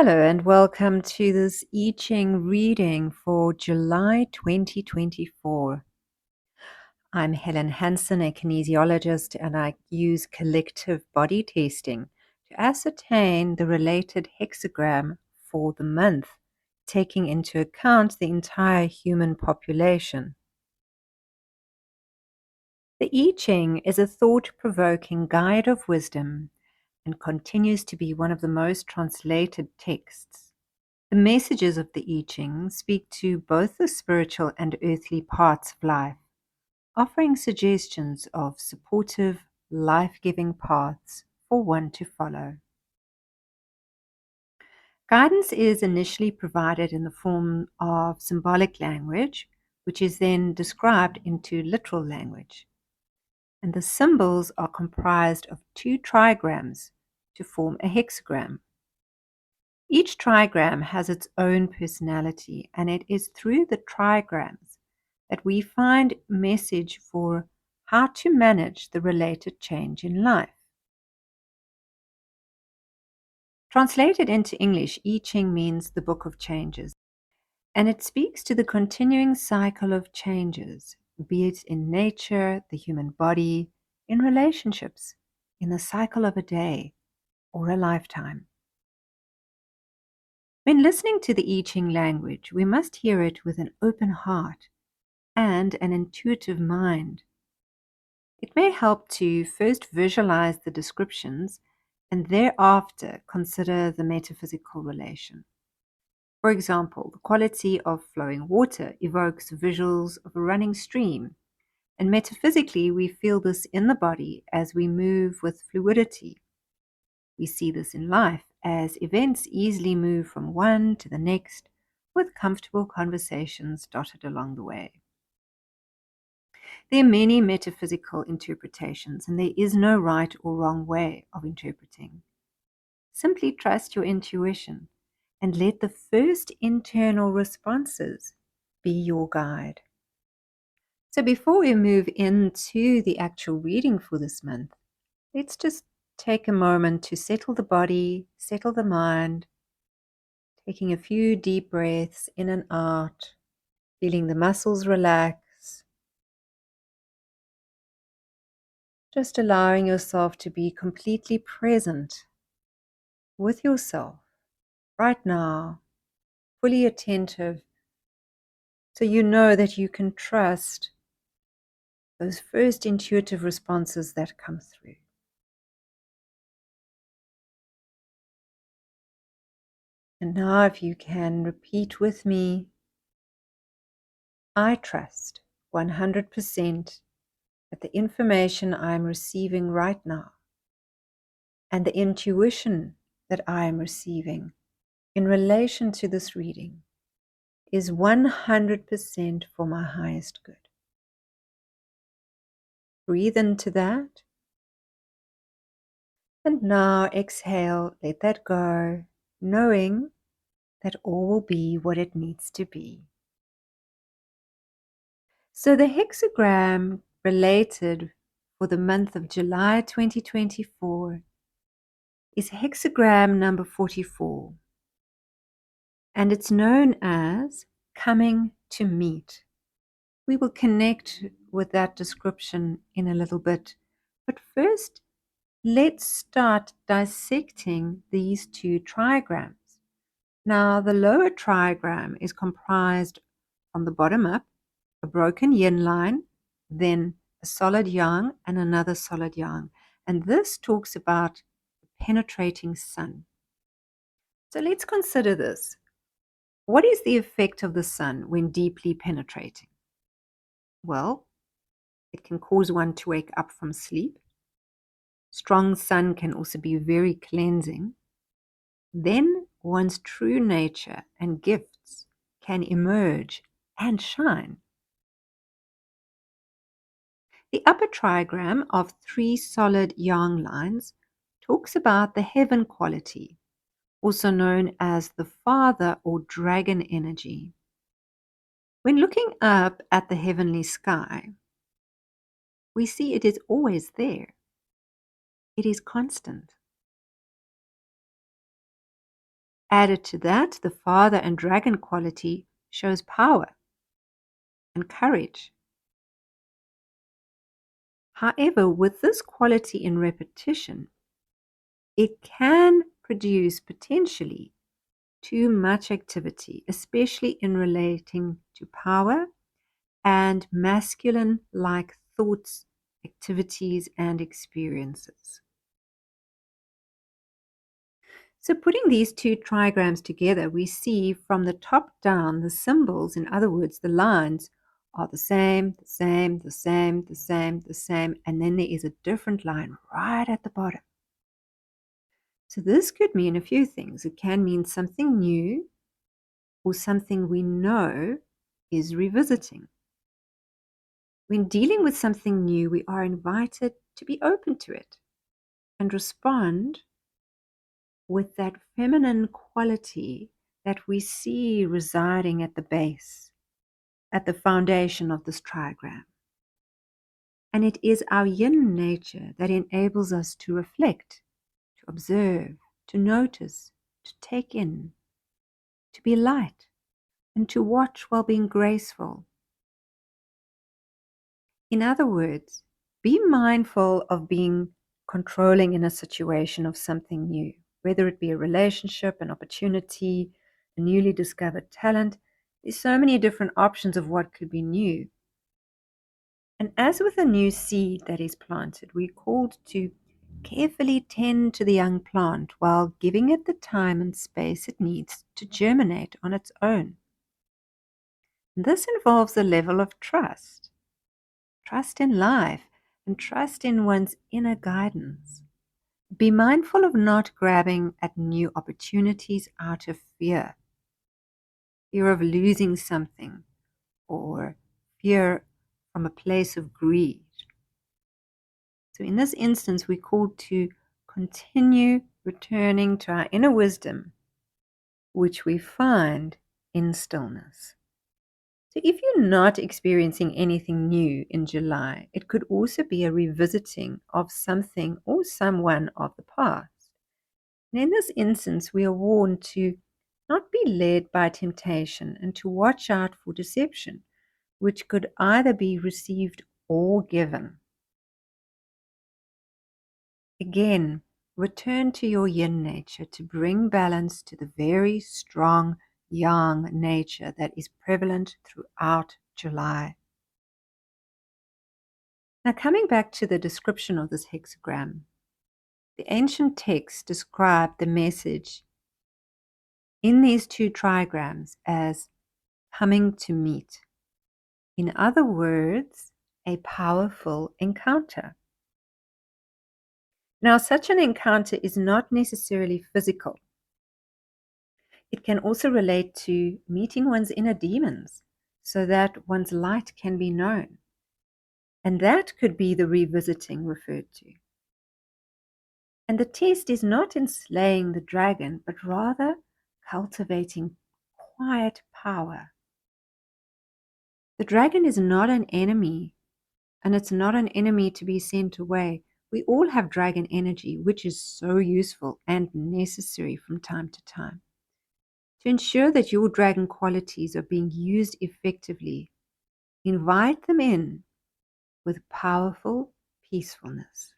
Hello and welcome to this I-Ching reading for July 2024. I'm Helen Hansen, a kinesiologist, and I use collective body testing to ascertain the related hexagram for the month, taking into account the entire human population. The I-Ching is a thought-provoking guide of wisdom and continues to be one of the most translated texts. The messages of the I-Ching speak to both the spiritual and earthly parts of life, offering suggestions of supportive, life-giving paths for one to follow. Guidance is initially provided in the form of symbolic language, which is then described into literal language. And the symbols are comprised of two trigrams to form a hexagram. Each trigram has its own personality, and it is through the trigrams that we find message for how to manage the related change in life. Translated into English, I-Ching means the Book of Changes, and it speaks to the continuing cycle of changes, be it in nature, the human body, in relationships, in the cycle of a day or a lifetime. When listening to the I-Ching language, we must hear it with an open heart and an intuitive mind. It may help to first visualize the descriptions and thereafter consider the metaphysical relation. For example, the quality of flowing water evokes visuals of a running stream, and metaphysically we feel this in the body as we move with fluidity. We see this in life as events easily move from one to the next with comfortable conversations dotted along the way. There are many metaphysical interpretations, and there is no right or wrong way of interpreting. Simply trust your intuition and let the first internal responses be your guide. So before we move into the actual reading for this month, let's just take a moment to settle the body, settle the mind, taking a few deep breaths in and out, feeling the muscles relax, just allowing yourself to be completely present with yourself right now, fully attentive, so you know that you can trust those first intuitive responses that come through. And now if you can repeat with me, I trust 100% that the information I'm receiving right now and the intuition that I am receiving in relation to this reading is 100% for my highest good. Breathe into that. And now exhale, let that go, knowing that all will be what it needs to be. So the hexagram related for the month of July 2024 is hexagram number 44, and it's known as coming to meet. We will connect with that description in a little bit, but first let's start dissecting these two trigrams. Now, the lower trigram is comprised from the bottom up, a broken yin line, then a solid yang and another solid yang. And this talks about the penetrating sun. So let's consider this. What is the effect of the sun when deeply penetrating? Well, it can cause one to wake up from sleep. Strong sun can also be very cleansing. Then one's true nature and gifts can emerge and shine. The upper trigram of three solid yang lines talks about the heaven quality, also known as the father or dragon energy. When looking up at the heavenly sky, we see it is always there. It is constant. Added to that, the father and dragon quality shows power and courage. However, with this quality in repetition, it can produce potentially too much activity, especially in relating to power and masculine-like thoughts, activities, and experiences. So putting these two trigrams together, we see from the top down, the symbols, in other words, the lines, are the same, the same, the same, the same, the same, and then there is a different line right at the bottom. So this could mean a few things. It can mean something new or something we know is revisiting. When dealing with something new, we are invited to be open to it and respond with that feminine quality that we see residing at the base, at the foundation of this trigram. And it is our yin nature that enables us to reflect, to observe, to notice, to take in, to be light, and to watch while being graceful. In other words, be mindful of being controlling in a situation of something new, whether it be a relationship, an opportunity, a newly discovered talent. There's so many different options of what could be new. And as with a new seed that is planted, we're called to carefully tend to the young plant while giving it the time and space it needs to germinate on its own. This involves a level of trust in life, and trust in one's inner guidance. Be mindful of not grabbing at new opportunities out of fear of losing something, or fear from a place of greed. So in this instance, we're called to continue returning to our inner wisdom, which we find in stillness. So if you're not experiencing anything new in July, it could also be a revisiting of something or someone of the past. And in this instance, we are warned to not be led by temptation and to watch out for deception, which could either be received or given. Again, return to your yin nature to bring balance to the very strong yang nature that is prevalent throughout July. Now, coming back to the description of this hexagram, the ancient texts describe the message in these two trigrams as coming to meet. In other words, a powerful encounter. Now, such an encounter is not necessarily physical. It can also relate to meeting one's inner demons so that one's light can be known. And that could be the revisiting referred to. And the test is not in slaying the dragon, but rather cultivating quiet power. The dragon is not an enemy, and it's not an enemy to be sent away. We all have dragon energy, which is so useful and necessary from time to time. To ensure that your dragon qualities are being used effectively, invite them in with powerful peacefulness.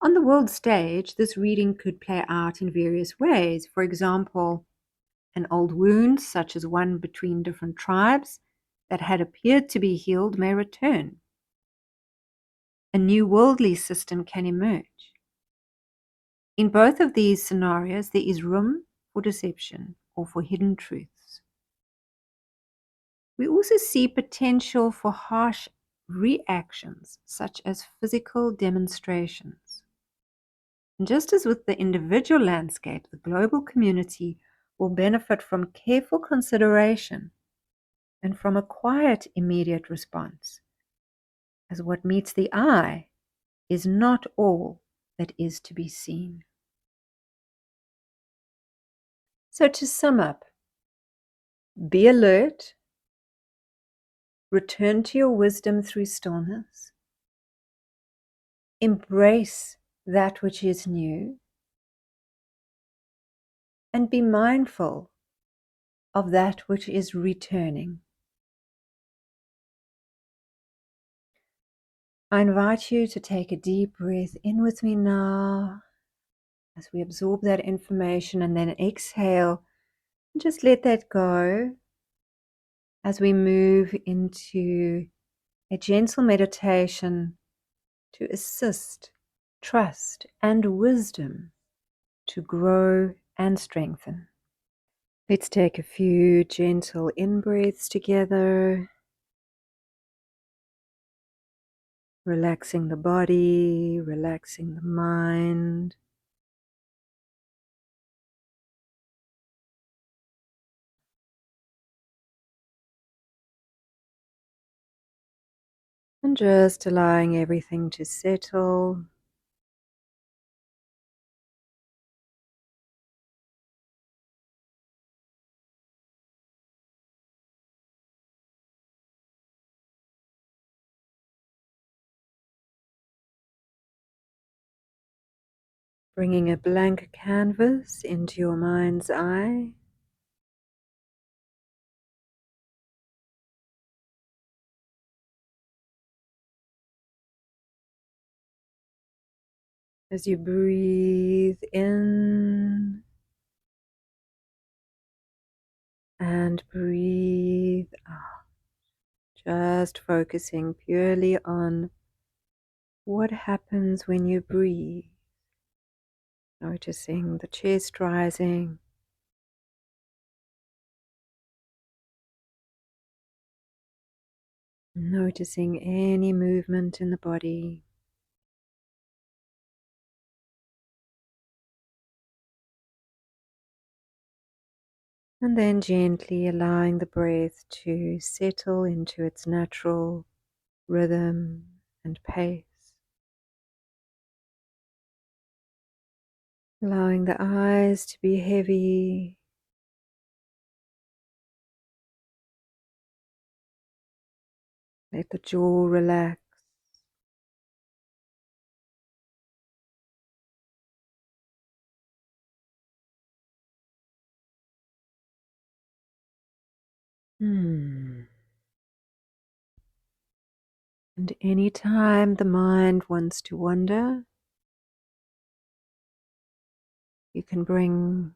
On the world stage, this reading could play out in various ways. For example, an old wound, such as one between different tribes that had appeared to be healed, may return. A new worldly system can emerge. In both of these scenarios, there is room for deception or for hidden truths. We also see potential for harsh reactions, such as physical demonstrations. And just as with the individual landscape, the global community will benefit from careful consideration and from a quiet, immediate response, as what meets the eye is not all that is to be seen. So to sum up, be alert, return to your wisdom through stillness, embrace that which is new, and be mindful of that which is returning. I invite you to take a deep breath in with me now as we absorb that information, and then exhale and just let that go as we move into a gentle meditation to assist trust and wisdom to grow and strengthen. Let's take a few gentle in-breaths together, relaxing the body, relaxing the mind. And just allowing everything to settle. Bringing a blank canvas into your mind's eye. As you breathe in and breathe out, just focusing purely on what happens when you breathe. Noticing the chest rising, noticing any movement in the body. And then gently allowing the breath to settle into its natural rhythm and pace. Allowing the eyes to be heavy. Let the jaw relax. And anytime the mind wants to wander, you can bring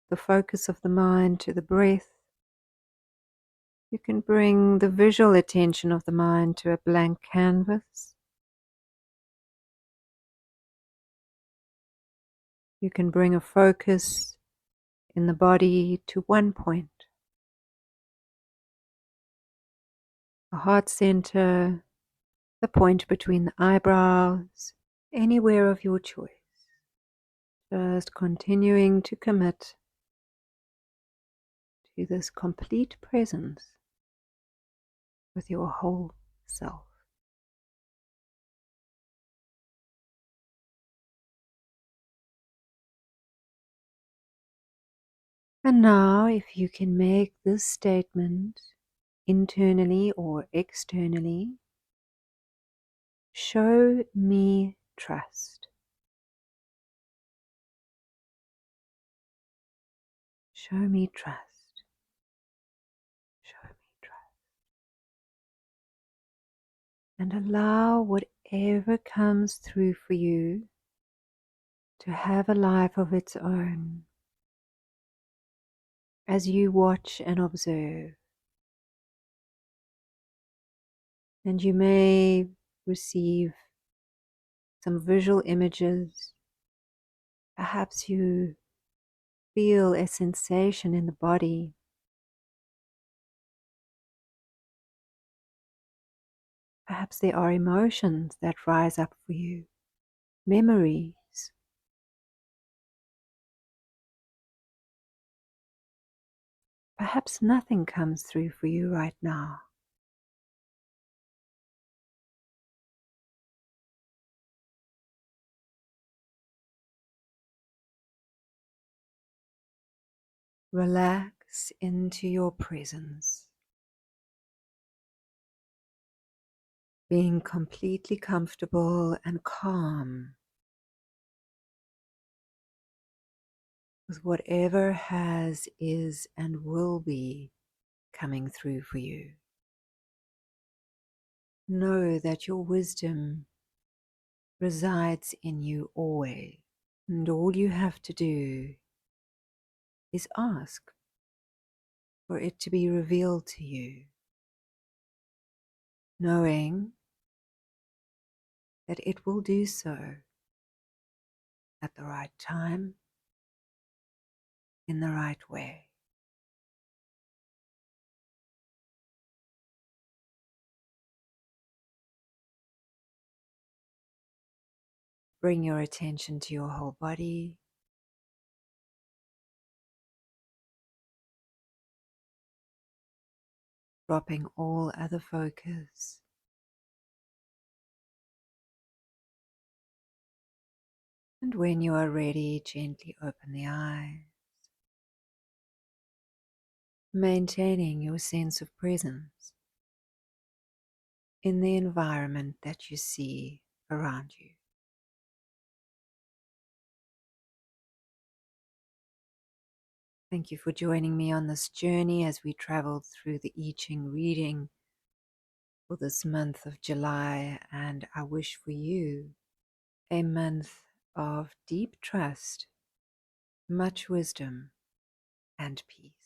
the focus of the mind to the breath. You can bring the visual attention of the mind to a blank canvas. You can bring a focus in the body to one point, the heart center, the point between the eyebrows, anywhere of your choice. Just continuing to commit to this complete presence with your whole self. And now, if you can make this statement internally or externally, show me trust. Show me trust. Show me trust. And allow whatever comes through for you to have a life of its own as you watch and observe. And you may receive some visual images. Perhaps you feel a sensation in the body. Perhaps there are emotions that rise up for you, memories. Perhaps nothing comes through for you right now. Relax into your presence, being completely comfortable and calm, with whatever has, is, and will be coming through for you. Know that your wisdom resides in you always, and all you have to do is ask for it to be revealed to you, knowing that it will do so at the right time, in the right way. Bring your attention to your whole body. Dropping all other focus. And when you are ready, gently open the eyes, maintaining your sense of presence in the environment that you see around you. Thank you for joining me on this journey as we traveled through the I-Ching reading for this month of July, and I wish for you a month of deep trust, much wisdom, and peace.